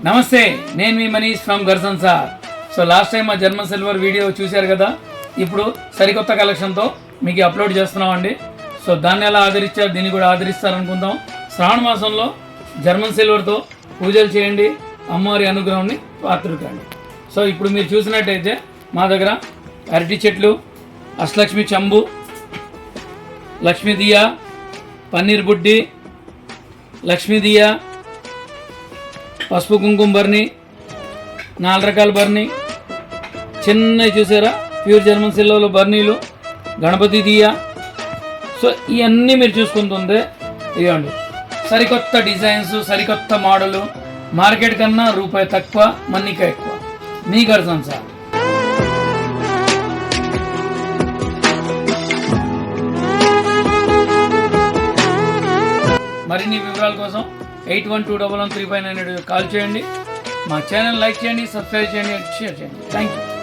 నమస్తే, నేను మీ మనీష్ ఫ్రమ్ గర్సన్ సార్. సో లాస్ట్ టైం మా జర్మన్ సిల్వర్ వీడియో చూశారు కదా, ఇప్పుడు సరికొత్త కలెక్షన్తో మీకు అప్లోడ్ చేస్తున్నామండి. సో దాన్ని ఎలా ఆదరించారు, దీన్ని కూడా ఆదరిస్తారనుకుందాం. శ్రావణ మాసంలో జర్మన్ సిల్వర్తో పూజలు చేయండి, అమ్మవారి అనుగ్రహాన్ని పాత్రకండి. సో ఇప్పుడు మీరు చూసినట్టయితే మా దగ్గర అరటి చెట్లు, అష్టలక్ష్మి చంబు, లక్ష్మీ దియా, పన్నీర్ బుడ్డి, లక్ష్మీ దియా, పసుపు కుంకుమ బర్ని, 4 రకాల బర్ని, చిన్నవి చూసారా ప్యూర్ జర్మన్ సిల్వర్లో బర్నీలు, గణపతి దియా. సో ఇవన్నీ మీరు చూసుకుంటుంది ఇవ్వండి. సరికొత్త డిజైన్స్, సరికొత్త మోడలు, మార్కెట్ కన్నా రూపాయి తక్కువ, మన్నిక ఎక్కువ. మీ గర్సన్ సార్. మరిన్ని వివరాల కోసం 81211359 కాల్ చేయండి. మా ఛానల్ లైక్ చేయండి, సబ్స్క్రైబ్ చేయండి, షేర్ చేయండి. Thank you.